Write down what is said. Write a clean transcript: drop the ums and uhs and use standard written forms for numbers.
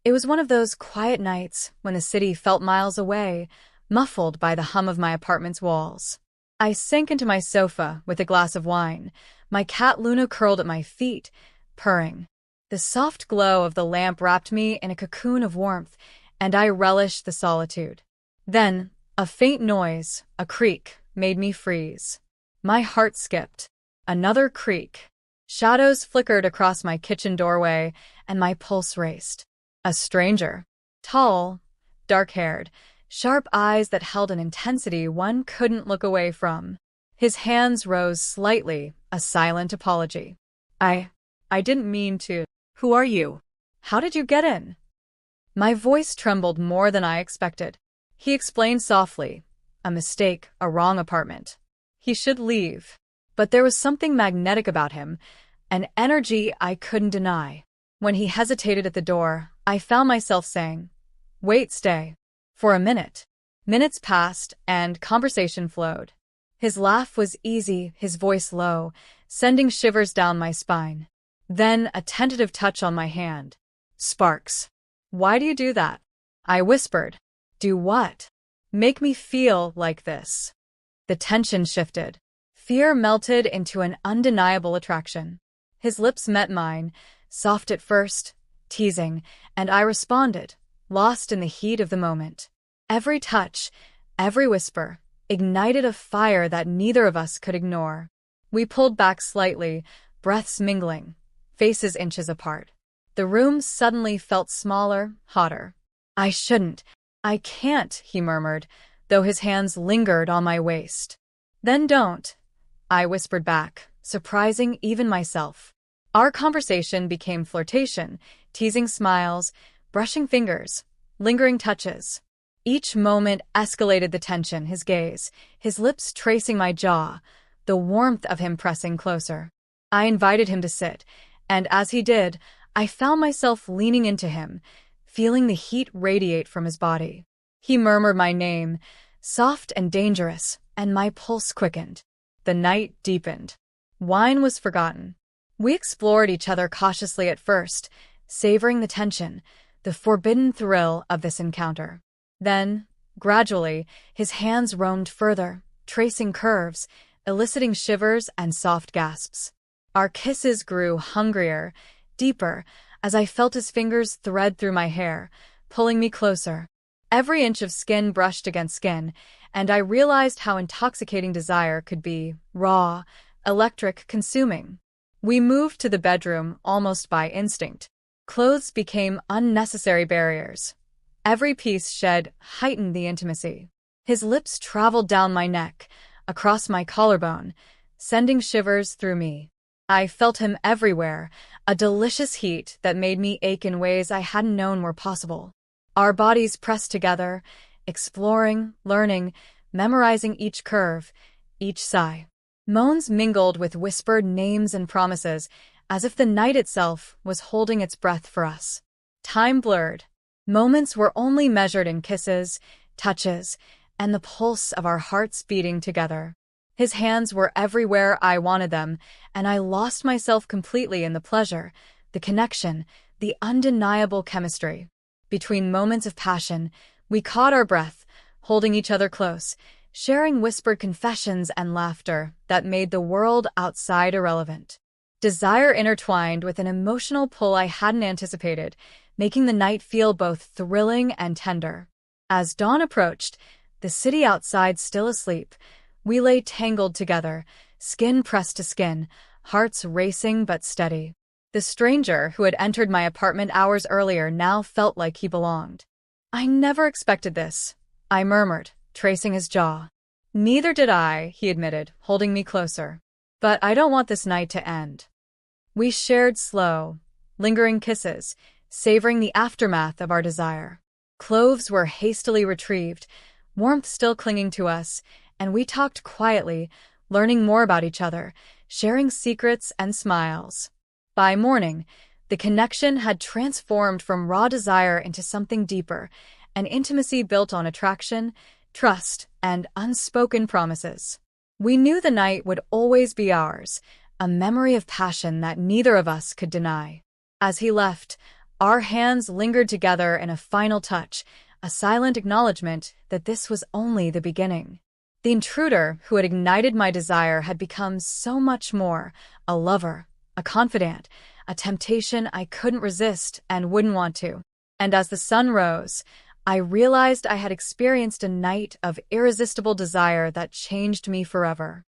It was one of those quiet nights when the city felt miles away, muffled by the hum of my apartment's walls. I sank into my sofa with a glass of wine, my cat Luna curled at my feet, purring. The soft glow of the lamp wrapped me in a cocoon of warmth, and I relished the solitude. Then, a faint noise, a creak, made me freeze. My heart skipped. Another creak. Shadows flickered across my kitchen doorway, and my pulse raced. A stranger. Tall, dark-haired, sharp eyes that held an intensity one couldn't look away from. His hands rose slightly, a silent apology. I didn't mean to. Who are you? How did you get in? My voice trembled more than I expected. He explained softly. A mistake, a wrong apartment. He should leave. But there was something magnetic about him, an energy I couldn't deny. When he hesitated at the door, I found myself saying, "Wait, stay." For a minute. Minutes passed, and conversation flowed. His laugh was easy, his voice low, sending shivers down my spine. Then a tentative touch on my hand. "Sparks. Why do you do that?" I whispered. "Do what?" "Make me feel like this." The tension shifted. Fear melted into an undeniable attraction. His lips met mine, soft at first, teasing, and I responded, lost in the heat of the moment. Every touch, every whisper, ignited a fire that neither of us could ignore. We pulled back slightly, breaths mingling, faces inches apart. The room suddenly felt smaller, hotter. I can't, he murmured, though his hands lingered on my waist. "Then don't," I whispered back, surprising even myself. Our conversation became flirtation, teasing smiles, brushing fingers, lingering touches. Each moment escalated the tension, his gaze, his lips tracing my jaw, the warmth of him pressing closer. I invited him to sit, and as he did, I found myself leaning into him, feeling the heat radiate from his body. He murmured my name, soft and dangerous, and my pulse quickened. The night deepened. Wine was forgotten. We explored each other cautiously at first, savoring the tension, the forbidden thrill of this encounter. Then, gradually, his hands roamed further, tracing curves, eliciting shivers and soft gasps. Our kisses grew hungrier, deeper, as I felt his fingers thread through my hair, pulling me closer. Every inch of skin brushed against skin, and I realized how intoxicating desire could be, raw, electric, consuming. We moved to the bedroom almost by instinct. Clothes became unnecessary barriers. Every piece shed heightened the intimacy. His lips traveled down my neck, across my collarbone, sending shivers through me. I felt him everywhere, a delicious heat that made me ache in ways I hadn't known were possible. Our bodies pressed together, exploring, learning, memorizing each curve, each sigh. Moans mingled with whispered names and promises, as if the night itself was holding its breath for us. Time blurred. Moments were only measured in kisses, touches, and the pulse of our hearts beating together. His hands were everywhere I wanted them, and I lost myself completely in the pleasure, the connection, the undeniable chemistry. Between moments of passion, we caught our breath, holding each other close, sharing whispered confessions and laughter that made the world outside irrelevant. Desire intertwined with an emotional pull I hadn't anticipated, making the night feel both thrilling and tender. As dawn approached, the city outside still asleep, we lay tangled together, skin pressed to skin, hearts racing but steady. The stranger who had entered my apartment hours earlier now felt like he belonged. "I never expected this," I murmured, tracing his jaw. "Neither did I," he admitted, holding me closer. "But I don't want this night to end." We shared slow, lingering kisses, savoring the aftermath of our desire. Clothes were hastily retrieved, warmth still clinging to us, and we talked quietly, learning more about each other, sharing secrets and smiles. By morning, the connection had transformed from raw desire into something deeper, an intimacy built on attraction, trust, and unspoken promises. We knew the night would always be ours, a memory of passion that neither of us could deny. As he left, Our hands lingered together in a final touch, a silent acknowledgement that this was only the beginning. The intruder who had ignited my desire had become so much more: a lover, a confidant, a temptation I couldn't resist and wouldn't want to. And as the sun rose, I realized I had experienced a night of irresistible desire that changed me forever.